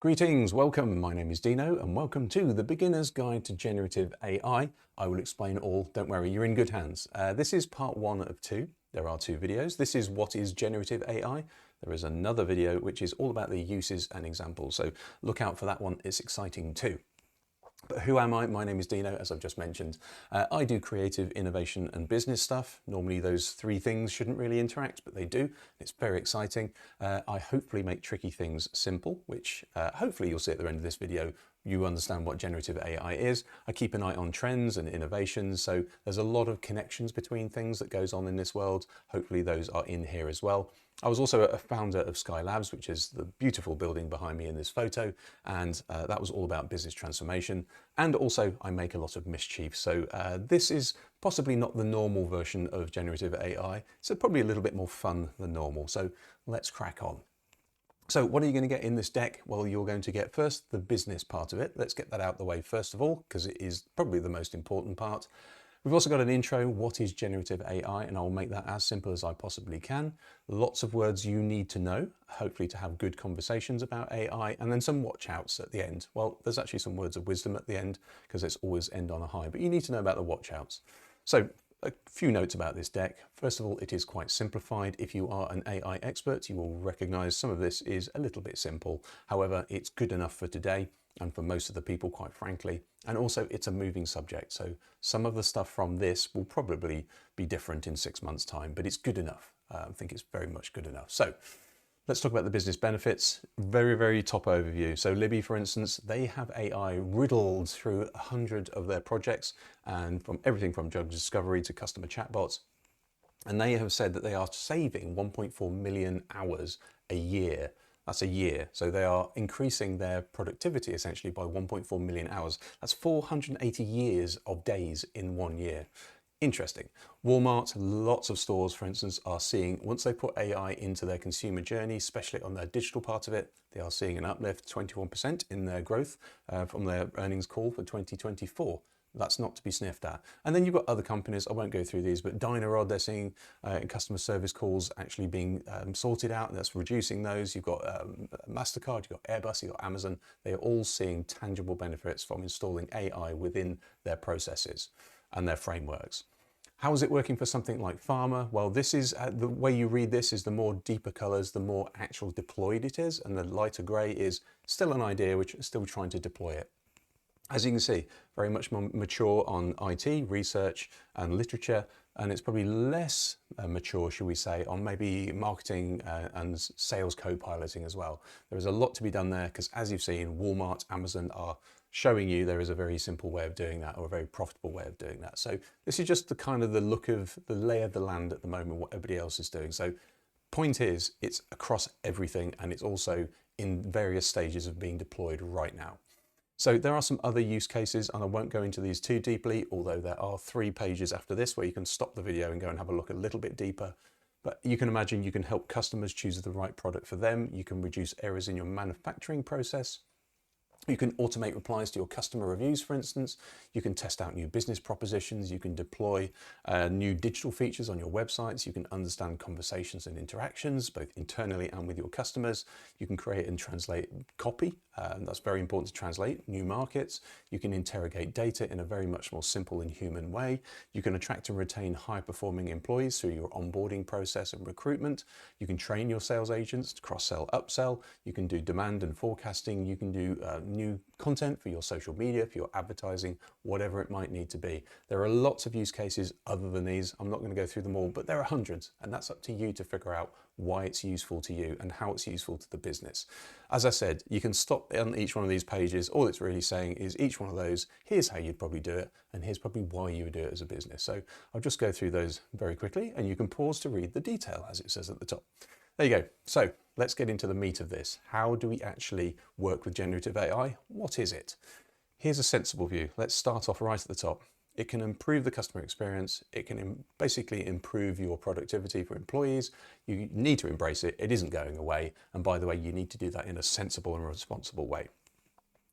Greetings, welcome. My name is Dino and welcome to the Beginner's Guide to Generative AI. I will explain all, don't worry, you're in good hands. This is part one of two. There are two videos. This is what is generative AI. There is another video which is all about the uses and examples. So look out for that one, it's exciting too. But who am I? My name is Dino, as I've just mentioned. I do creative, innovation and business stuff. Normally those three things shouldn't really interact, but they do. It's very exciting. I hopefully make tricky things simple, which hopefully you'll see at the end of this video. You understand what generative AI is. I keep an eye on trends and innovations, so there's a lot of connections between things that goes on in this world. Hopefully those are in here as well. I was also a founder of Sky Labs, which is the beautiful building behind me in this photo, and that was all about business transformation. And also I make a lot of mischief, so this is possibly not the normal version of generative AI, so probably a little bit more fun than normal. So let's crack on. So what are you going to get in this deck? Well, you're going to get first the business part of it. Let's get that out the way first of all, because it is probably the most important part. We've also got an intro, what is generative AI, and I'll make that as simple as I possibly can. Lots of words you need to know, hopefully to have good conversations about AI, and then some watch outs at the end. Well, there's actually some words of wisdom at the end, because it's always end on a high, but you need to know about the watch outs. So a few notes about this deck. First of all, it is quite simplified. If you are an AI expert, you will recognize some of this is a little bit simple. However, it's good enough for today and for most of the people, quite frankly. And also it's a moving subject. So some of the stuff from this will probably be different in 6 months' time, but it's good enough. I think it's very much good enough. So let's talk about the business benefits. Very, very top overview. So Libby, for instance, they have AI riddled through 100 of their projects, and from everything from drug discovery to customer chatbots. And they have said that they are saving 1.4 million hours a year. That's a year. So they are increasing their productivity essentially by 1.4 million hours. That's 480 years of days in 1 year. Interesting. Walmart, lots of stores, for instance, are seeing, once they put AI into their consumer journey, especially on their digital part of it, they are seeing an uplift, 21% in their growth from their earnings call for 2024. That's not to be sniffed at. And then you've got other companies, I won't go through these, but Dynarod, they're seeing customer service calls actually being sorted out, and that's reducing those. You've got MasterCard, you've got Airbus, you've got Amazon. They are all seeing tangible benefits from installing AI within their processes and their frameworks. How is it working for something like pharma? Well, this is the way you read this is the more deeper colors, the more actual deployed it is, and the lighter gray is still an idea which is still trying to deploy it. As you can see, very much more mature on IT, research and literature, and it's probably less mature, should we say, on maybe marketing and sales co-piloting as well. There is a lot to be done there because, as you've seen, Walmart, Amazon are showing you there is a very simple way of doing that, or a very profitable way of doing that. So this is just the kind of the look of the lay of the land at the moment, what everybody else is doing. So point is, it's across everything, and it's also in various stages of being deployed right now. So there are some other use cases, and I won't go into these too deeply, although there are 3 pages after this where you can stop the video and go and have a look a little bit deeper. But you can imagine you can help customers choose the right product for them. You can reduce errors in your manufacturing process. You can automate replies to your customer reviews, for instance. You can test out new business propositions. You can deploy new digital features on your websites. You can understand conversations and interactions, both internally and with your customers. You can create and translate copy. That's very important to translate new markets. You can interrogate data in a very much more simple and human way. You can attract and retain high-performing employees through your onboarding process and recruitment. You can train your sales agents to cross-sell, upsell. You can do demand and forecasting. You can do new content for your social media, for your advertising, whatever it might need to be. There are lots of use cases other than these. I'm not going to go through them all, but there are hundreds, and that's up to you to figure out why it's useful to you and how it's useful to the business. As I said, you can stop on each one of these pages. All it's really saying is each one of those, here's how you'd probably do it, and here's probably why you would do it as a business. So I'll just go through those very quickly, and you can pause to read the detail as it says at the top. There you go. So let's get into the meat of this. How do we actually work with generative AI? What is it? Here's a sensible view. Let's start off right at the top. It can improve the customer experience. It can basically improve your productivity for employees. You need to embrace it. It isn't going away. And by the way, you need to do that in a sensible and responsible way.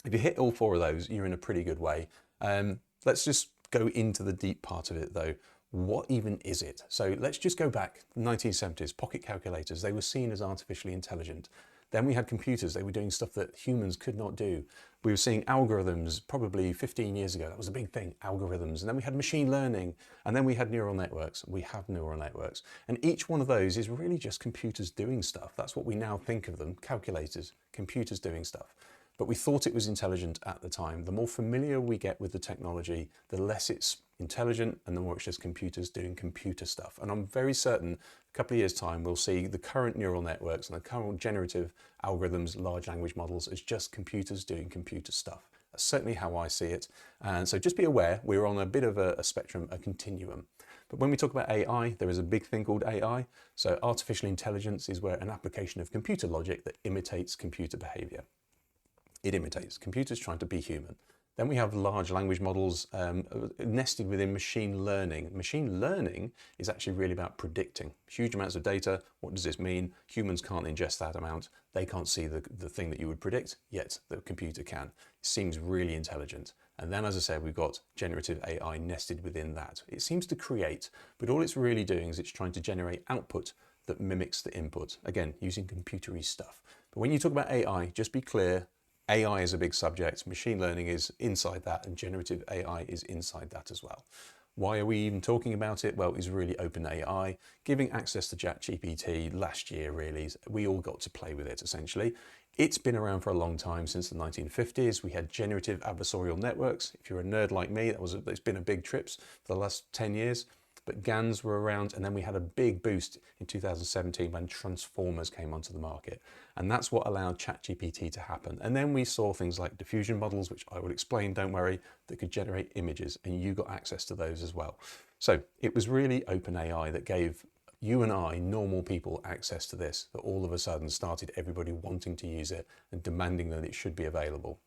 If you hit all 4 of those, you're in a pretty good way. Let's just go into the deep part of it though. What even is it? So let's just go back, 1970s, pocket calculators, they were seen as artificially intelligent. Then we had computers. They were doing stuff that humans could not do. We were seeing algorithms probably 15 years ago. That was a big thing, algorithms. And then we had machine learning, and then we had neural networks. We have neural networks. And each one of those is really just computers doing stuff. That's what we now think of them, calculators, computers doing stuff. But we thought it was intelligent at the time. The more familiar we get with the technology, the less it's intelligent and the more it's just computers doing computer stuff. And I'm very certain a couple of years' time, we'll see the current neural networks and the current generative algorithms, large language models, as just computers doing computer stuff. That's certainly how I see it. And so just be aware, we're on a bit of a spectrum, a continuum. But when we talk about AI, there is a big thing called AI. So artificial intelligence is where an application of computer logic that imitates computer behavior. It imitates. Computers trying to be human. Then we have large language models nested within machine learning. Machine learning is actually really about predicting huge amounts of data. What does this mean? Humans can't ingest that amount. They can't see the thing that you would predict, yet the computer can. It seems really intelligent. And then, as I said, we've got generative AI nested within that. It seems to create, but all it's really doing is it's trying to generate output that mimics the input. Again, using computery stuff. But when you talk about AI, just be clear, AI is a big subject, machine learning is inside that, and generative AI is inside that as well. Why are we even talking about it? Well, it's really OpenAI, giving access to ChatGPT last year, really. We all got to play with it, essentially. It's been around for a long time, since the 1950s. We had generative adversarial networks. If you're a nerd like me, it's been a big trip for the last 10 years. But GANs were around, and then we had a big boost in 2017 when transformers came onto the market. And that's what allowed ChatGPT to happen. And then we saw things like diffusion models, which I will explain, don't worry, that could generate images, and you got access to those as well. So it was really OpenAI that gave you and I, normal people, access to this, that all of a sudden started everybody wanting to use it and demanding that it should be available.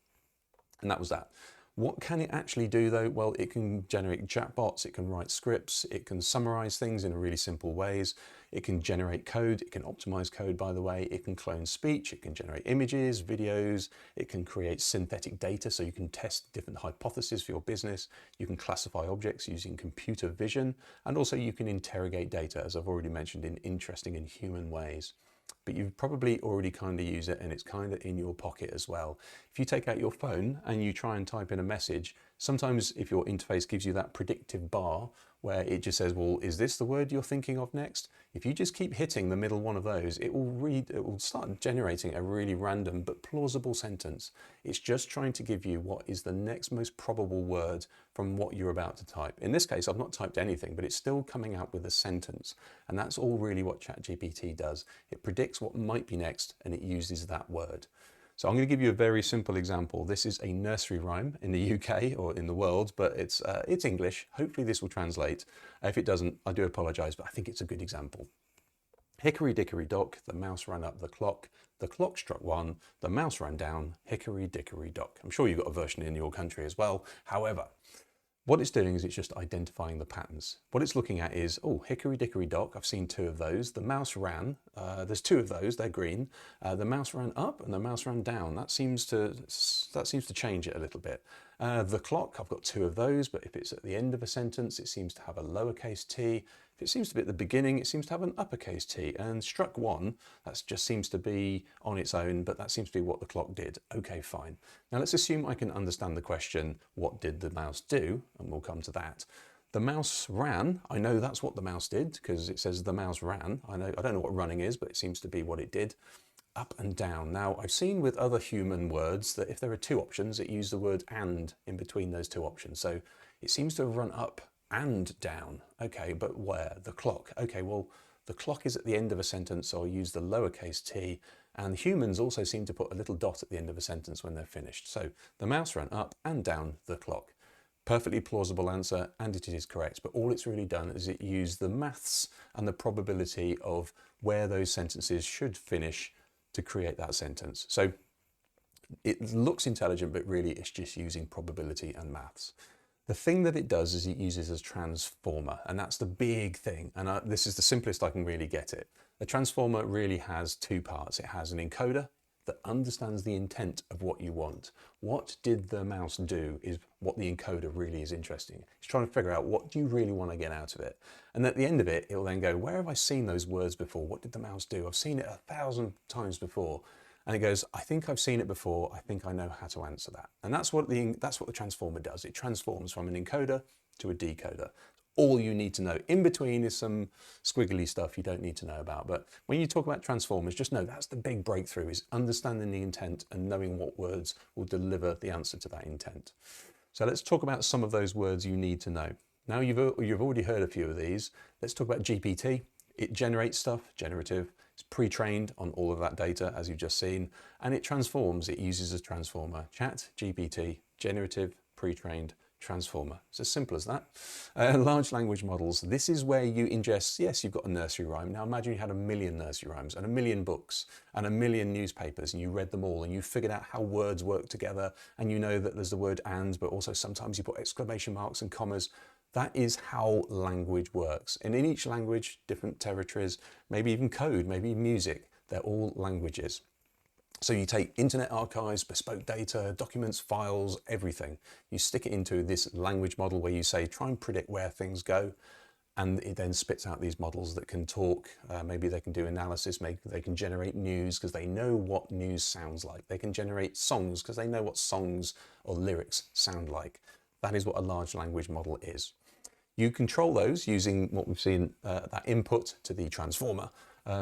And that was that. What can it actually do though? Well, it can generate chatbots, it can write scripts, it can summarize things in really simple ways, it can generate code, it can optimize code, by the way, it can clone speech, it can generate images, videos, it can create synthetic data so you can test different hypotheses for your business, you can classify objects using computer vision, and also you can interrogate data, as I've already mentioned, in interesting and human ways. But you've probably already kind of used it, and it's kind of in your pocket as well. If you take out your phone and you try and type in a message, sometimes if your interface gives you that predictive bar where it just says, well, is this the word you're thinking of next? If you just keep hitting the middle one of those, it will start generating a really random but plausible sentence. It's just trying to give you what is the next most probable word from what you're about to type. In this case, I've not typed anything, but it's still coming out with a sentence. And that's all really what ChatGPT does. It predicts what might be next, and it uses that word. So I'm going to give you a very simple example. This is a nursery rhyme in the UK or in the world, but it's English. Hopefully this will translate. If it doesn't, I do apologise, but I think it's a good example. Hickory dickory dock, the mouse ran up the clock struck one, the mouse ran down, hickory dickory dock. I'm sure you've got a version in your country as well. However, what it's doing is it's just identifying the patterns. What it's looking at is, oh, hickory dickory dock, I've seen two of those. The mouse ran, there's two of those, they're green. The mouse ran up and the mouse ran down. That seems to change it a little bit. The clock, I've got two of those, but if it's at the end of a sentence, it seems to have a lowercase t. If it seems to be at the beginning, it seems to have an uppercase t. And struck one, that just seems to be on its own, but that seems to be what the clock did. Okay, fine. Now let's assume I can understand the question, what did the mouse do? And we'll come to that. The mouse ran. I know that's what the mouse did because it says the mouse ran. I don't know what running is, but it seems to be what it did. Up and down. Now, I've seen with other human words that if there are two options, it uses the word and in between those two options. So it seems to have run up and down. Okay, but where? The clock. Okay, well, the clock is at the end of a sentence, so I'll use the lowercase t. And humans also seem to put a little dot at the end of a sentence when they're finished. So the mouse ran up and down the clock. Perfectly plausible answer, and it is correct. But all it's really done is it used the maths and the probability of where those sentences should finish to create that sentence. So it looks intelligent, but really it's just using probability and maths. The thing that it does is it uses a transformer, and that's the big thing. And this is the simplest I can really get it. A transformer really has two parts. It has an encoder that understands the intent of what you want. What did the mouse do is what the encoder really is interesting. It's trying to figure out what do you really want to get out of it. And at the end of it, it will then go, where have I seen those words before? What did the mouse do? I've seen it 1,000 times before. And it goes, I think I've seen it before. I think I know how to answer that. And that's what the transformer does. It transforms from an encoder to a decoder. All you need to know. In between is some squiggly stuff you don't need to know about. But when you talk about transformers, just know that's the big breakthrough, is understanding the intent and knowing what words will deliver the answer to that intent. So let's talk about some of those words you need to know. Now you've already heard a few of these. Let's talk about GPT. It generates stuff, generative. It's pre-trained on all of that data, as you've just seen, and it transforms. It uses a transformer. Chat, GPT, generative, pre-trained, transformer. It's as simple as that. Large language models. This is where you ingest, yes, you've got a nursery rhyme. Now imagine you had 1 million nursery rhymes and 1 million books and 1 million newspapers, and you read them all and you figured out how words work together, and you know that there's the word and, but also sometimes you put exclamation marks and commas. That is how language works. And in each language, different territories, maybe even code, maybe music, they're all languages. So you take internet archives, bespoke data, documents, files, everything. You stick it into this language model where you say, try and predict where things go. And it then spits out these models that can talk. Maybe they can do analysis, maybe they can generate news because they know what news sounds like. They can generate songs because they know what songs or lyrics sound like. That is what a large language model is. You control those using what we've seen, that input to the transformer,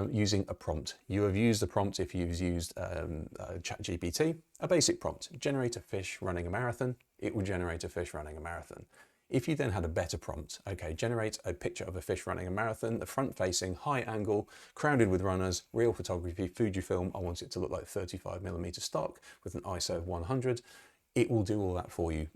using a prompt. You have used a prompt if you've used ChatGPT, a basic prompt. Generate a fish running a marathon. It will generate a fish running a marathon. If you then had a better prompt, okay, generate a picture of a fish running a marathon, the front facing, high angle, crowded with runners, real photography, Fujifilm. I want it to look like 35mm stock with an ISO of 100. It will do all that for you,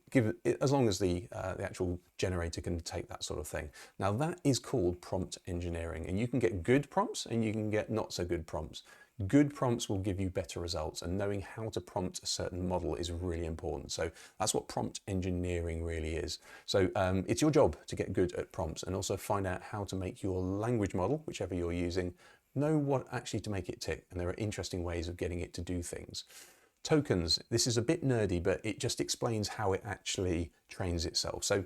as long as the actual generator can take that sort of thing. Now that is called prompt engineering, and you can get good prompts and you can get not so good prompts. Good prompts will give you better results, and knowing how to prompt a certain model is really important. So that's what prompt engineering really is. So it's your job to get good at prompts and also find out how to make your language model, whichever you're using, know what actually to make it tick. And there are interesting ways of getting it to do things. Tokens, this is a bit nerdy, but it just explains how it actually trains itself. So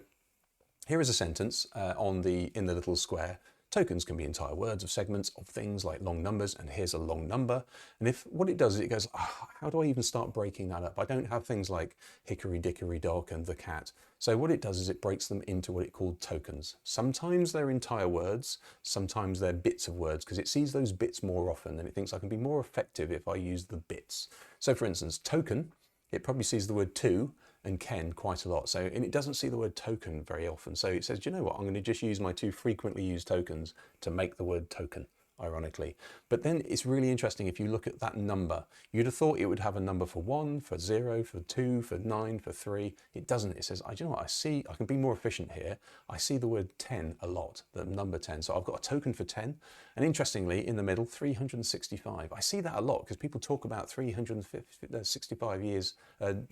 here is a sentence in the little square. Tokens can be entire words of segments of things like long numbers, and here's a long number. And if what it does is it goes, how do I even start breaking that up? I don't have things like hickory dickory dock and the cat. So what it does is it breaks them into what it called tokens. Sometimes they're entire words, sometimes they're bits of words, because it sees those bits more often and it thinks I can be more effective if I use the bits. So for instance, token, it probably sees the word to and ken quite a lot. And it doesn't see the word token very often. So it says, do you know what? I'm going to just use my 2 frequently used tokens to make the word token, ironically. But then it's really interesting if you look at that number. You'd have thought it would have a number for 1, for 0, for 2, for 9, for 3. It doesn't. It says, do you know what? I can be more efficient here. I see the word 10 a lot, the number 10. So I've got a token for 10. And interestingly, in the middle, 365. I see that a lot because people talk about 365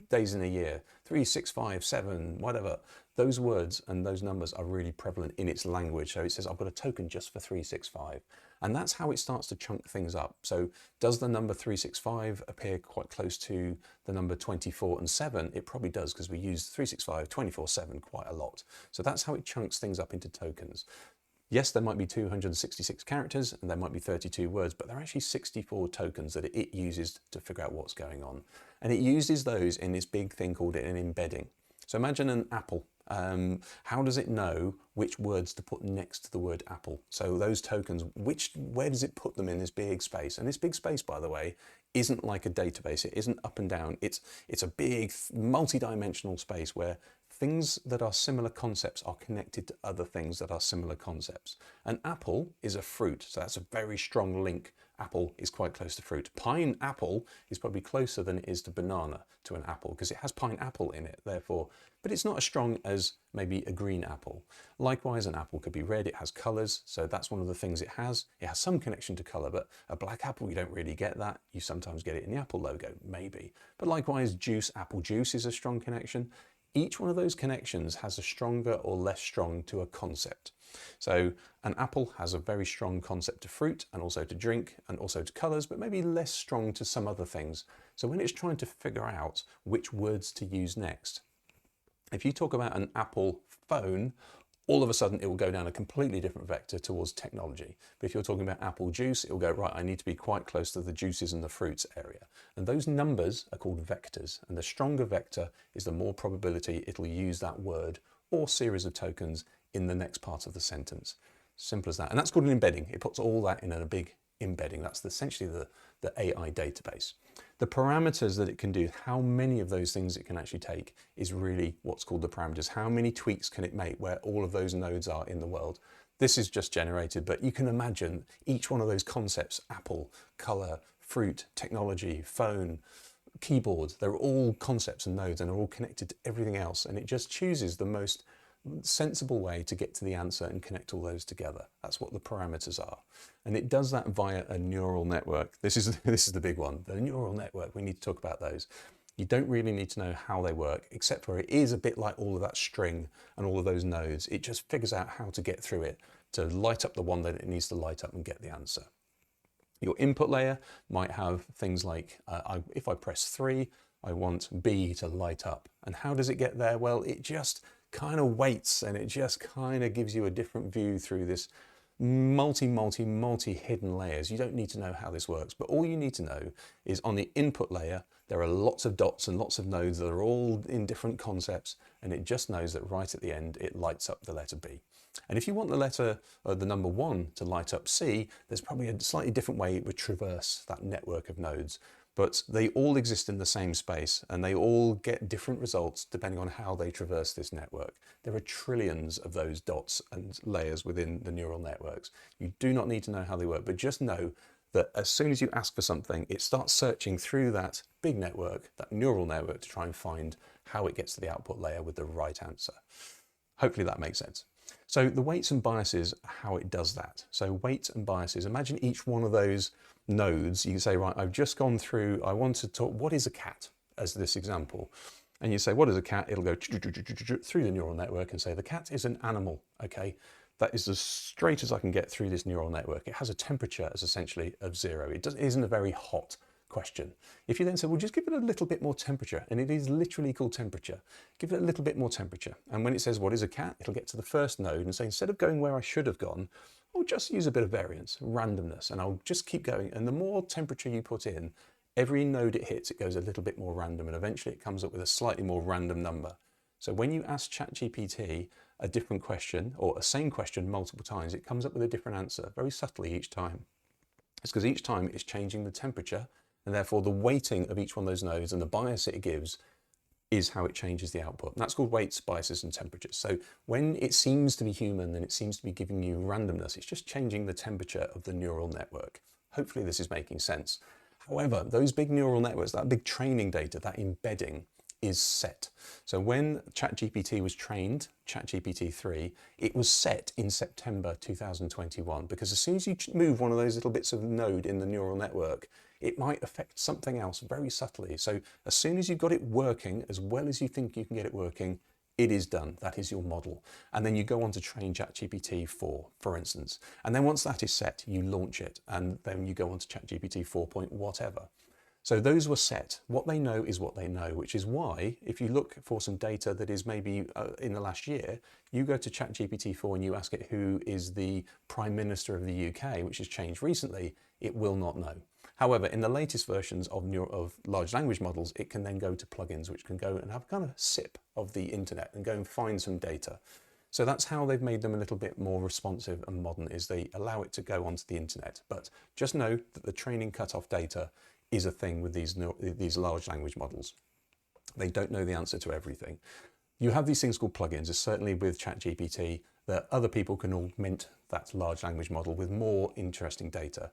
days in a year, 365, 7, whatever. Those words and those numbers are really prevalent in its language. So it says, I've got a token just for 365. And that's how it starts to chunk things up. So does the number 365 appear quite close to the number 24 and 7? It probably does, because we use 365, 24, 7 quite a lot. So that's how it chunks things up into tokens. Yes, there might be 266 characters and there might be 32 words, but there are actually 64 tokens that it uses to figure out what's going on. And it uses those in this big thing called an embedding. So imagine an apple. How does it know which words to put next to the word apple? So those tokens, where does it put them in this big space? And this big space, by the way, isn't like a database. It isn't up and down. It's a big multi-dimensional space where things that are similar concepts are connected to other things that are similar concepts. An apple is a fruit, so that's a very strong link. Apple is quite close to fruit. Pineapple is probably closer than it is to banana to an apple, because it has pineapple in it, therefore, but it's not as strong as maybe a green apple. Likewise, an apple could be red, it has colors, so that's one of the things it has. It has some connection to color, but a black apple, you don't really get that. You sometimes get it in the Apple logo, maybe. But likewise, juice, apple juice is a strong connection. Each one of those connections has a stronger or less strong to a concept. So an apple has a very strong concept to fruit and also to drink and also to colors, but maybe less strong to some other things. So when it's trying to figure out which words to use next, if you talk about an Apple phone, all of a sudden it will go down a completely different vector towards technology. But if you're talking about apple juice, it will go, right, I need to be quite close to the juices and the fruits area. And those numbers are called vectors. And the stronger vector is the more probability it'll use that word or series of tokens in the next part of the sentence. Simple as that. And that's called an embedding. It puts all that in a big embedding. That's essentially the AI database. The parameters that it can do, how many of those things it can actually take, is really what's called the parameters. How many tweaks can it make where all of those nodes are in the world? This is just generated, but you can imagine each one of those concepts, apple, color, fruit, technology, phone, keyboard, they're all concepts and nodes and are all connected to everything else. And it just chooses the most sensible way to get to the answer and connect all those together. That's what the parameters are. And it does that via a neural network. This is the big one, the neural network. We need to talk about those. You don't really need to know how they work, except where it is a bit like all of that string and all of those nodes. It just figures out how to get through it to light up the one that it needs to light up and get the answer. Your input layer might have things like, if I press 3, I want B to light up. And how does it get there? Well, it just kind of waits, and it just kind of gives you a different view through this multi hidden layers. You don't need to know how this works, but all you need to know is on the input layer, there are lots of dots and lots of nodes that are all in different concepts, and it just knows that right at the end, it lights up the letter B. And if you want the number 1 to light up C, there's probably a slightly different way it would traverse that network of nodes. But they all exist in the same space, and they all get different results depending on how they traverse this network. There are trillions of those dots and layers within the neural networks. You do not need to know how they work, but just know that as soon as you ask for something, it starts searching through that big network, that neural network, to try and find how it gets to the output layer with the right answer. Hopefully that makes sense. So the weights and biases, how it does that. So weights and biases, imagine each one of those nodes. You can say, right, I've just gone through, I want to talk, what is a cat, as this example? And you say, what is a cat? It'll go through the neural network and say, the cat is an animal, okay? That is as straight as I can get through this neural network. It has a temperature as essentially of 0. It isn't a very hot question. If you then say, well, just give it a little bit more temperature, and it is literally called temperature, give it a little bit more temperature. And when it says, what is a cat? It'll get to the first node and say, instead of going where I should have gone, I'll just use a bit of variance, randomness, and I'll just keep going. And the more temperature you put in, every node it hits, it goes a little bit more random, and eventually it comes up with a slightly more random number. So when you ask ChatGPT a different question, or a same question multiple times, it comes up with a different answer, very subtly each time. It's because each time it's changing the temperature, and therefore the weighting of each one of those nodes and the bias it gives is how it changes the output. And that's called weights, biases, and temperatures. So when it seems to be human and it seems to be giving you randomness, it's just changing the temperature of the neural network. Hopefully this is making sense. However, those big neural networks, that big training data, that embedding, is set. So when ChatGPT was trained, ChatGPT-3, it was set in September 2021, because as soon as you move one of those little bits of node in the neural network, it might affect something else very subtly. So as soon as you've got it working as well as you think you can get it working, it is done. That is your model. And then you go on to train ChatGPT-4, for instance. And then once that is set, you launch it, and then you go on to ChatGPT 4 point whatever. So those were set. What they know is what they know, which is why if you look for some data that is maybe in the last year, you go to ChatGPT-4 and you ask it who is the Prime Minister of the UK, which has changed recently, it will not know. However, in the latest versions of large language models, it can then go to plugins, which can go and have a kind of sip of the internet and go and find some data. So that's how they've made them a little bit more responsive and modern, is they allow it to go onto the internet. But just know that the training cutoff data is a thing with these large language models. They don't know the answer to everything. You have these things called plugins, certainly with ChatGPT, that other people can augment that large language model with more interesting data.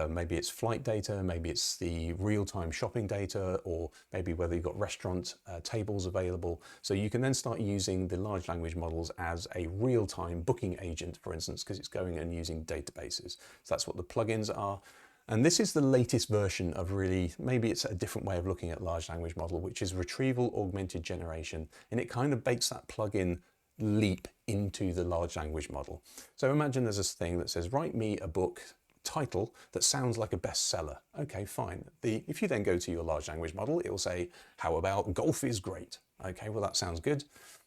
Maybe it's flight data, maybe it's the real-time shopping data, or maybe whether you've got restaurant tables available. So you can then start using the large language models as a real-time booking agent, for instance, because it's going and using databases. So that's what the plugins are. And this is the latest version of really, maybe it's a different way of looking at large language model, which is retrieval augmented generation. And it kind of bakes that plugin leap into the large language model. So imagine there's this thing that says, write me a book title that sounds like a bestseller. Okay, fine. If you then go to your large language model, it will say, how about golf is great? Okay, well, that sounds good.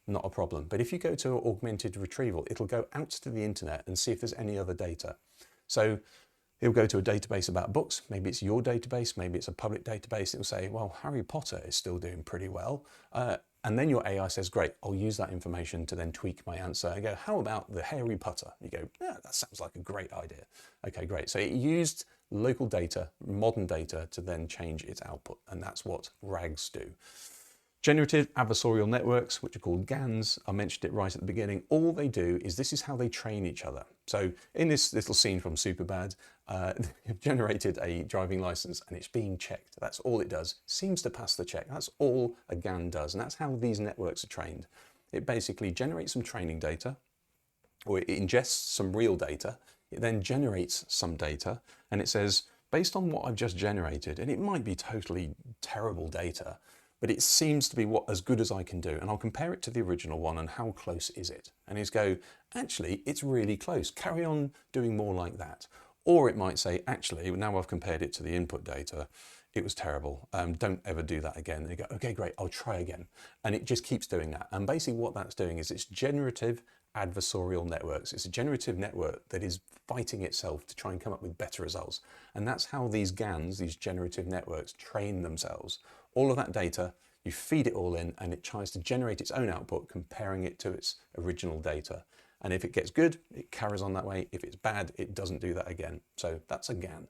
not a problem. But if you go to augmented retrieval, it'll go out to the internet and see if there's any other data. So it'll go to a database about books. Maybe it's your database, maybe it's a public database. It'll say, well, Harry Potter is still doing pretty well. And then your AI says, great, I'll use that information to then tweak my answer. I go, how about the Harry Potter? You go, yeah, that sounds like a great idea. Okay, great. So it used local data, modern data, to then change its output. And that's what RAGs do. Generative adversarial networks, which are called GANs, I mentioned it right at the beginning. All they do is, this is how they train each other. So in this little scene from Superbad, they've generated a driving license and it's being checked. That's all it does. Seems to pass the check. That's all a GAN does. And that's how these networks are trained. It basically generates some training data, or it ingests some real data. It then generates some data and it says, based on what I've just generated, and it might be totally terrible data, but it seems to be as good as I can do. And I'll compare it to the original one and how close is it? And he's go, actually, it's really close. Carry on doing more like that. Or it might say, actually, now I've compared it to the input data, it was terrible. Don't ever do that again. And you go, okay, great, I'll try again. And it just keeps doing that. And basically what that's doing is it's generative adversarial networks. It's a generative network that is fighting itself to try and come up with better results. And that's how these GANs, these generative networks, train themselves. All of that data, you feed it all in and it tries to generate its own output, comparing it to its original data. And if it gets good, it carries on that way. If it's bad, it doesn't do that again. So that's a GAN.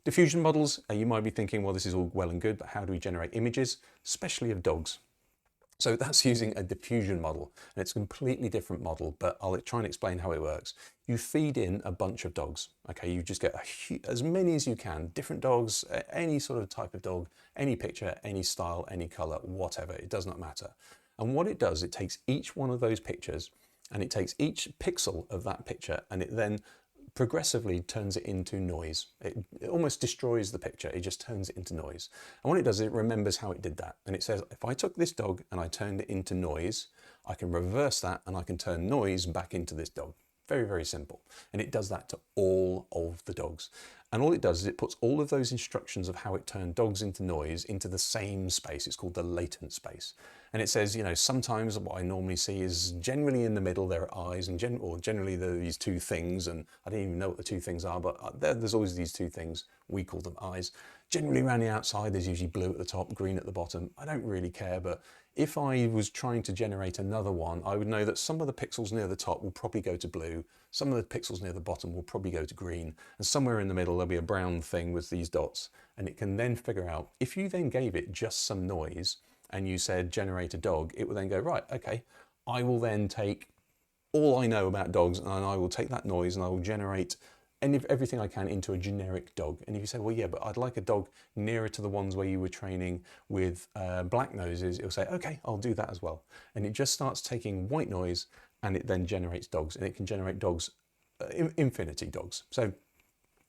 Diffusion models, you might be thinking, well, this is all well and good, but how do we generate images, especially of dogs? So that's using a diffusion model, and it's a completely different model, but I'll try and explain how it works. You feed in a bunch of dogs, okay? You just get as many as you can, different dogs, any sort of type of dog, any picture, any style, any color, whatever, it does not matter. And what it does, it takes each one of those pictures and it takes each pixel of that picture and it then progressively turns it into noise. It almost destroys the picture. It just turns it into noise. And what it does is it remembers how it did that. And it says, if I took this dog and I turned it into noise, I can reverse that and I can turn noise back into this dog. Very, very simple. And it does that to all of the dogs. And all it does is it puts all of those instructions of how it turned dogs into noise into the same space. It's called the latent space. And it says, you know, sometimes what I normally see is generally in the middle there are eyes, and generally there are these two things, and I don't even know what the two things are, but there's always these two things. We call them eyes. Generally around the outside there's usually blue at the top, green at the bottom. I don't really care, but if I was trying to generate another one, I would know that some of the pixels near the top will probably go to blue, some of the pixels near the bottom will probably go to green, and somewhere in the middle there'll be a brown thing with these dots. And it can then figure out, if you then gave it just some noise and you said generate a dog, it will then go, right, okay, I will then take all I know about dogs and I will take that noise and I will generate everything I can into a generic dog. And if you say, well, yeah, but I'd like a dog nearer to the ones where you were training with black noses, it'll say, okay, I'll do that as well. And it just starts taking white noise and it then generates dogs, and it can generate dogs, infinity dogs. So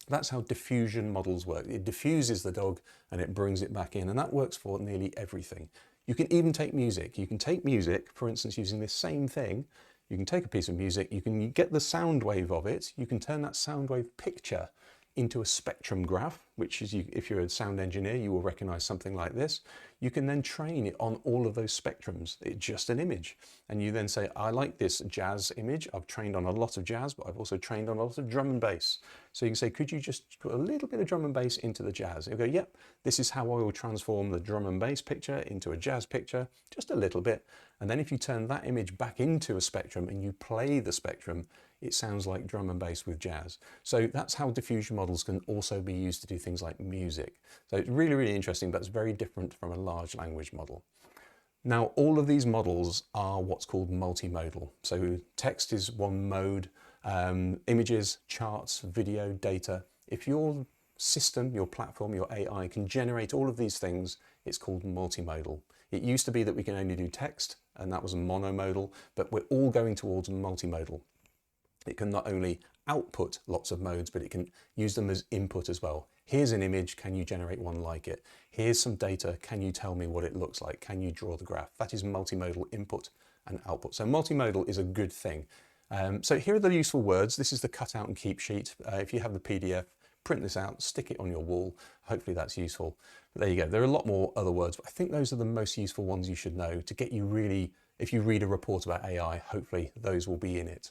that's how diffusion models work. It diffuses the dog and it brings it back in, and that works for nearly everything. You can even take music. You can take music, for instance, using this same thing. You can take a piece of music, you can get the sound wave of it, you can turn that sound wave picture into a spectrum graph, which is, if you're a sound engineer, you will recognize something like this. You can then train it on all of those spectrums. It's just an image. And you then say, I like this jazz image. I've trained on a lot of jazz, but I've also trained on a lot of drum and bass. So you can say, could you just put a little bit of drum and bass into the jazz? You'll go, yep, this is how I will transform the drum and bass picture into a jazz picture, just a little bit. And then if you turn that image back into a spectrum and you play the spectrum, it sounds like drum and bass with jazz. So that's how diffusion models can also be used to do things like music. So it's really, really interesting, but it's very different from a large language model. Now, all of these models are what's called multimodal. So text is one mode, images, charts, video, data. If your system, your platform, your AI can generate all of these things, it's called multimodal. It used to be that we can only do text, and that was monomodal, but we're all going towards multimodal. It can not only output lots of modes, but it can use them as input as well. Here's an image, can you generate one like it? Here's some data, can you tell me what it looks like? Can you draw the graph? That is multimodal input and output. So multimodal is a good thing. So here are the useful words. This is the cut out and keep sheet. If you have the PDF, print this out, stick it on your wall. Hopefully that's useful. But there you go. There are a lot more other words, but I think those are the most useful ones you should know to get you really if you read a report about AI, hopefully those will be in it.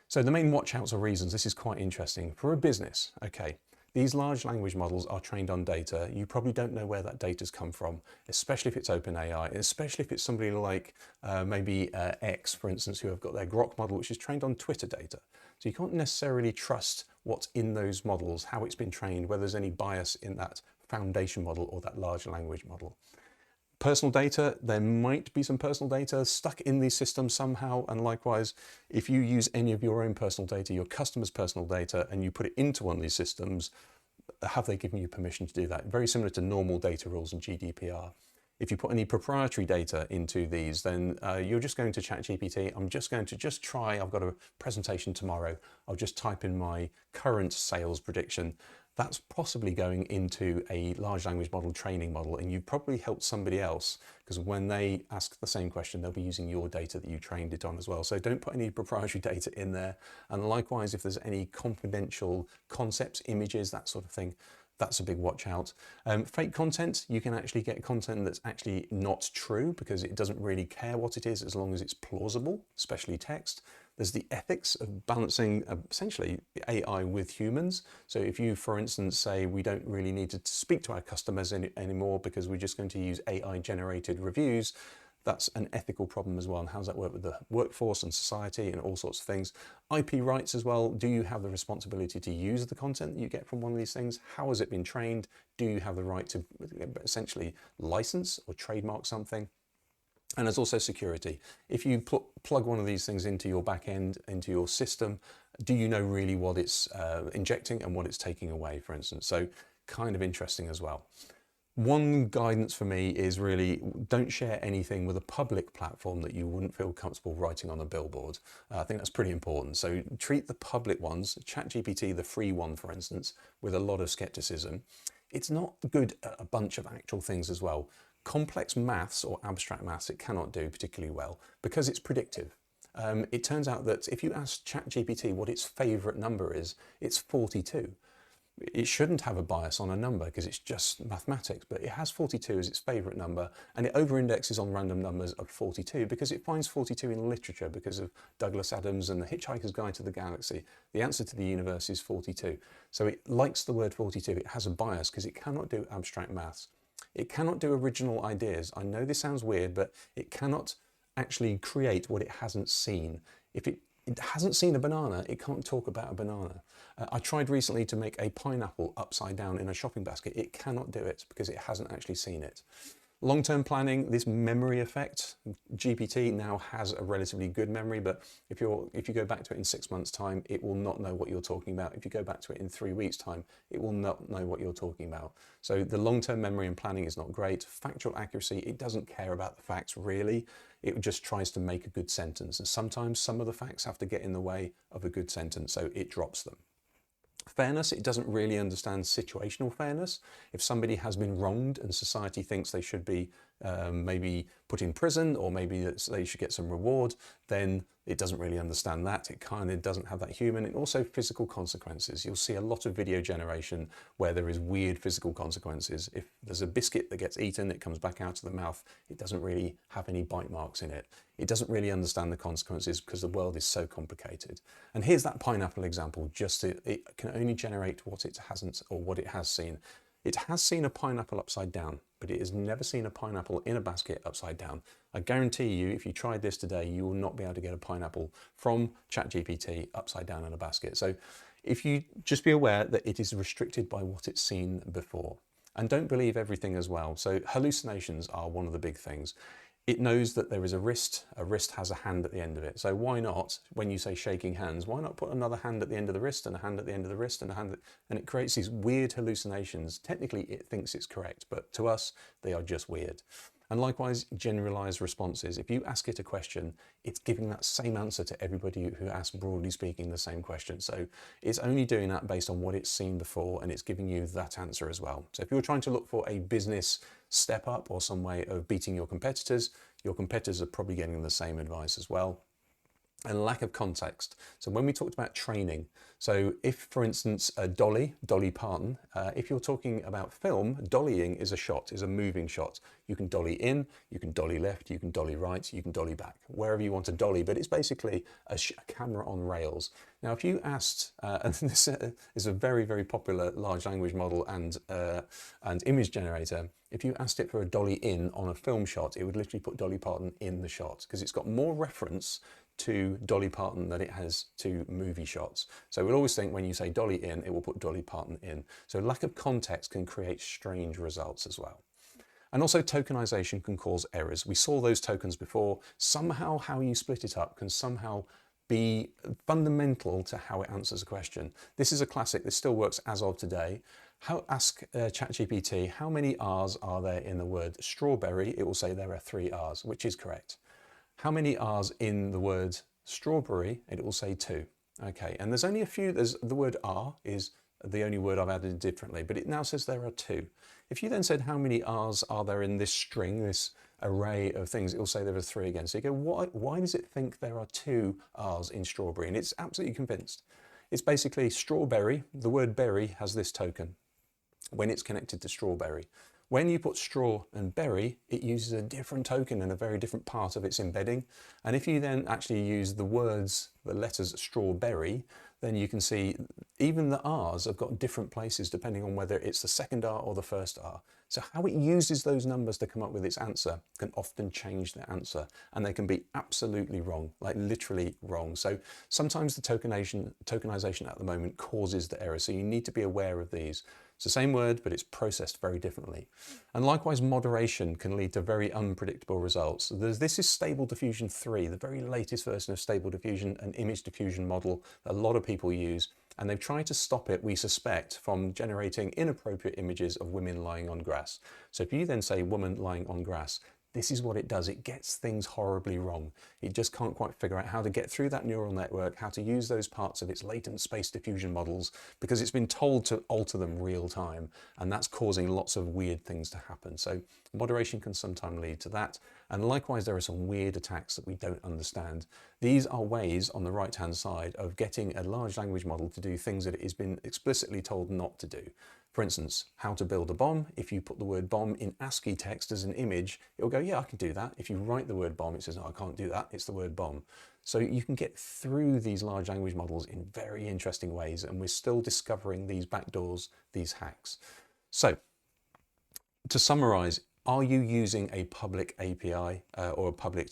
So the main watch-outs or reasons, this is quite interesting. For a business, okay, these large language models are trained on data. You probably don't know where that data's come from, especially if it's OpenAI, especially if it's somebody like maybe X, for instance, who have got their Grok model, which is trained on Twitter data. So you can't necessarily trust what's in those models, how it's been trained, whether there's any bias in that foundation model or that large language model. Personal data, there might be some personal data stuck in these systems somehow, and likewise, if you use any of your own personal data, your customer's personal data, and you put it into one of these systems, have they given you permission to do that? Very similar to normal data rules and GDPR. If you put any proprietary data into these, then you're just going to ChatGPT. I'm just going to try, I've got a presentation tomorrow. I'll just type in my current sales prediction. That's possibly going into a large language model training model, and you probably helped somebody else, because when they ask the same question, they'll be using your data that you trained it on as well. So don't put any proprietary data in there. And likewise, if there's any confidential concepts, images, that sort of thing, that's a big watch out. Fake content, you can actually get content that's actually not true because it doesn't really care what it is as long as it's plausible, especially text. There's the ethics of balancing essentially AI with humans. So if you, for instance, say we don't really need to speak to our customers anymore because we're just going to use AI generated reviews, that's an ethical problem as well. And how does that work with the workforce and society and all sorts of things? IP rights as well. Do you have the responsibility to use the content that you get from one of these things? How has it been trained? Do you have the right to essentially license or trademark something? And there's also security. If you plug one of these things into your back end, into your system, do you know really what it's injecting and what it's taking away, for instance? So kind of interesting as well. One guidance for me is really don't share anything with a public platform that you wouldn't feel comfortable writing on a billboard. I think that's pretty important. So treat the public ones, ChatGPT, the free one, for instance, with a lot of skepticism. It's not good at a bunch of actual things as well. Complex maths or abstract maths it cannot do particularly well because it's predictive. It turns out that if you ask ChatGPT what its favourite number is, it's 42. It shouldn't have a bias on a number because it's just mathematics, but it has 42 as its favourite number, and it over-indexes on random numbers of 42 because it finds 42 in literature because of Douglas Adams and the Hitchhiker's Guide to the Galaxy. The answer to the universe is 42. So it likes the word 42. It has a bias because it cannot do abstract maths. It cannot do original ideas. I know this sounds weird, but it cannot actually create what it hasn't seen. If it hasn't seen a banana, it can't talk about a banana. I tried recently to make a pineapple upside down in a shopping basket. It cannot do it because it hasn't actually seen it. Long-term planning, this memory effect, GPT now has a relatively good memory, but if you go back to it in 6 months' time, it will not know what you're talking about. If you go back to it in 3 weeks' time, it will not know what you're talking about. So the long-term memory and planning is not great. Factual accuracy, it doesn't care about the facts really. It just tries to make a good sentence. And sometimes some of the facts have to get in the way of a good sentence, so it drops them. Fairness, it doesn't really understand situational fairness. If somebody has been wronged and society thinks they should be maybe put in prison or maybe they should get some reward, then it doesn't really understand that. It kind of doesn't have that human. And also physical consequences. You'll see a lot of video generation where there is weird physical consequences. If there's a biscuit that gets eaten, it comes back out of the mouth. It doesn't really have any bite marks in it. It doesn't really understand the consequences because the world is so complicated. And here's that pineapple example. Just it can only generate what it hasn't or what it has seen. It has seen a pineapple upside down, but it has never seen a pineapple in a basket upside down. I guarantee you, if you tried this today, you will not be able to get a pineapple from ChatGPT upside down in a basket. So if you just be aware that it is restricted by what it's seen before. And don't believe everything as well. So hallucinations are one of the big things. It knows that there is a wrist has a hand at the end of it. So why not, when you say shaking hands, why not put another hand at the end of the wrist and a hand at the end of the wrist and a hand, and it creates these weird hallucinations. Technically, it thinks it's correct, but to us, they are just weird. And likewise, generalized responses. If you ask it a question, it's giving that same answer to everybody who asks, broadly speaking, the same question. So it's only doing that based on what it's seen before, and it's giving you that answer as well. So if you're trying to look for a business step up or some way of beating your competitors are probably getting the same advice as well. and lack of context. So when we talked about training, so if, for instance, Dolly Parton, if you're talking about film, dollying is a shot, is a moving shot. You can dolly in, you can dolly left, you can dolly right, you can dolly back, wherever you want to dolly, but it's basically a camera on rails. Now, if you asked, and this is a very, very popular large language model and image generator, if you asked it for a dolly in on a film shot, it would literally put Dolly Parton in the shot because it's got more reference to Dolly Parton than it has to movie shots. So we'll always think when you say dolly in, it will put Dolly Parton in. So lack of context can create strange results as well. And also tokenization can cause errors. We saw those tokens before. Somehow how you split it up can somehow be fundamental to how it answers a question. This is a classic. This still works as of today. Ask ChatGPT, how many R's are there in the word strawberry? It will say there are 3 R's, which is correct. How many R's in the word strawberry? It will say 2. Okay, and there's only a few. There's the word R is the only word I've added differently, but it now says there are 2. If you then said how many R's are there in this string, this array of things, it will say there are 3 again. So you go, why does it think there are 2 R's in strawberry? And it's absolutely convinced. It's basically strawberry. The word berry has this token when it's connected to strawberry. When you put straw and berry, it uses a different token and a very different part of its embedding. And if you then actually use the words, the letters strawberry, then you can see even the R's have got different places depending on whether it's the second R or the first R. So how it uses those numbers to come up with its answer can often change the answer, and they can be absolutely wrong, like literally wrong. So sometimes the tokenization at the moment causes the error. So you need to be aware of these. It's the same word, but it's processed very differently. And likewise, moderation can lead to very unpredictable results. This is Stable Diffusion 3, the very latest version of Stable Diffusion, an image diffusion model that a lot of people use. And they've tried to stop it, we suspect, from generating inappropriate images of women lying on grass. So if you then say woman lying on grass, this is what it does. It gets things horribly wrong. It just can't quite figure out how to get through that neural network, how to use those parts of its latent space diffusion models, because it's been told to alter them real time. And that's causing lots of weird things to happen. So moderation can sometimes lead to that. And likewise, there are some weird attacks that we don't understand. These are ways on the right-hand side of getting a large language model to do things that it has been explicitly told not to do. For instance, how to build a bomb. If you put the word bomb in ASCII text as an image, it'll go, yeah, I can do that. If you write the word bomb, it says, no, I can't do that. It's the word bomb. So you can get through these large language models in very interesting ways, and we're still discovering these backdoors, these hacks. So to summarize, are you using a public API or a public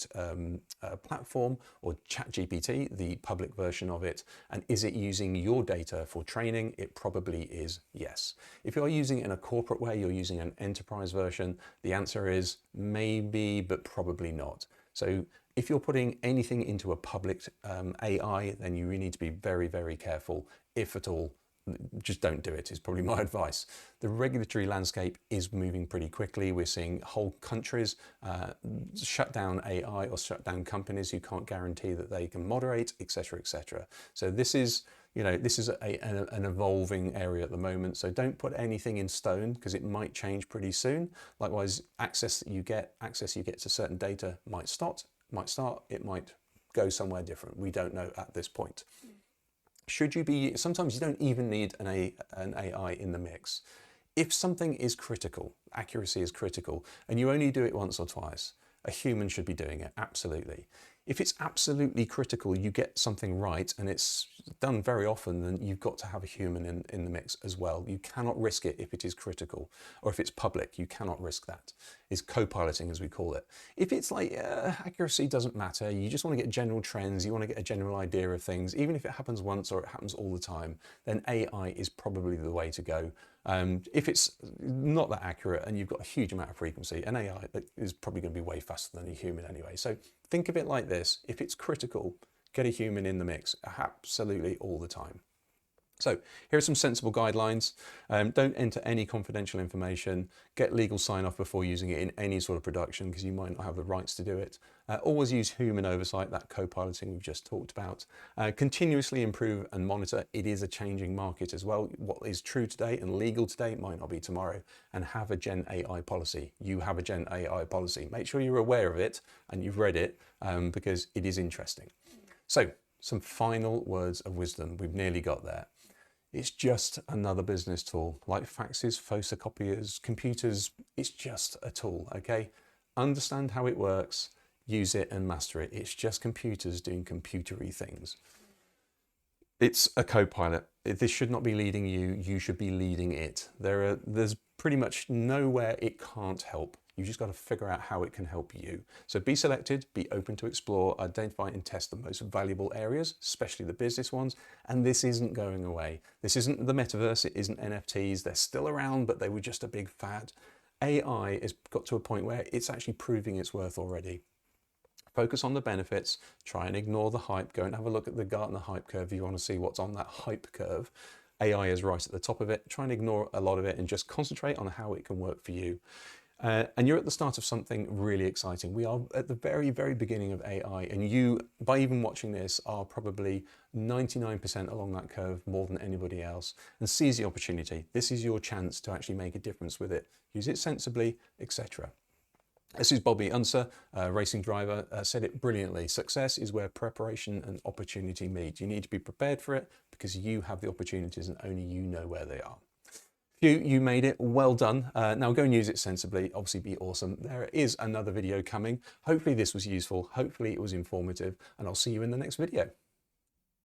platform, or ChatGPT, the public version of it? And is it using your data for training? It probably is yes. If you're using it in a corporate way, you're using an enterprise version, the answer is maybe, but probably not. So if you're putting anything into a public AI, then you really need to be very, very careful, if at all. Just don't do it is probably my advice. The regulatory landscape is moving pretty quickly. We're seeing whole countries shut down AI or shut down companies who can't guarantee that they can moderate, etc., etc. So this is, this is an evolving area at the moment. So don't put anything in stone, because it might change pretty soon. Likewise, access you get to certain data might start, it might go somewhere different. We don't know at this point. Should you be, sometimes you don't even need an AI in the mix. If something is critical, accuracy is critical, and you only do it once or twice, a human should be doing it, absolutely. If it's absolutely critical, you get something right, and it's done very often, then you've got to have a human in the mix as well. You cannot risk it if it is critical, or if it's public, you cannot risk that. It's co-piloting, as we call it. If it's like accuracy doesn't matter, you just want to get general trends, you want to get a general idea of things, even if it happens once or it happens all the time, then AI is probably the way to go. If it's not that accurate and you've got a huge amount of frequency, an AI is probably going to be way faster than a human anyway. So think of it like this. If it's critical, get a human in the mix, absolutely all the time. So here are some sensible guidelines. Don't enter any confidential information. Get legal sign-off before using it in any sort of production, because you might not have the rights to do it. Always use human oversight, that co-piloting we've just talked about. Continuously improve and monitor. It is a changing market as well. What is true today and legal today might not be tomorrow. And have a Gen AI policy. You have a Gen AI policy. Make sure you're aware of it and you've read it, because it is interesting. So some final words of wisdom. We've nearly got there. It's just another business tool, like faxes, photocopiers, computers. It's just a tool, okay? Understand how it works, use it and master it. It's just computers doing computery things. It's a co-pilot. This should not be leading you, you should be leading it. There's pretty much nowhere it can't help. You've just got to figure out how it can help you. So be selected, be open to explore, identify and test the most valuable areas, especially the business ones. And this isn't going away. This isn't the metaverse, it isn't NFTs. They're still around, but they were just a big fad. AI has got to a point where it's actually proving its worth already. Focus on the benefits, try and ignore the hype. Go and have a look at the Gartner hype curve if you want to see what's on that hype curve. AI is right at the top of it. Try and ignore a lot of it and just concentrate on how it can work for you. And you're at the start of something really exciting. We are at the very, very beginning of AI, and you, by even watching this, are probably 99% along that curve more than anybody else. And seize the opportunity. This is your chance to actually make a difference with it. Use it sensibly, etc. This is Bobby Unser, racing driver, said it brilliantly. Success is where preparation and opportunity meet. You need to be prepared for it because you have the opportunities and only you know where they are. You made it, well done. Now go and use it sensibly, obviously be awesome. There is another video coming. Hopefully this was useful, hopefully it was informative, and I'll see you in the next video.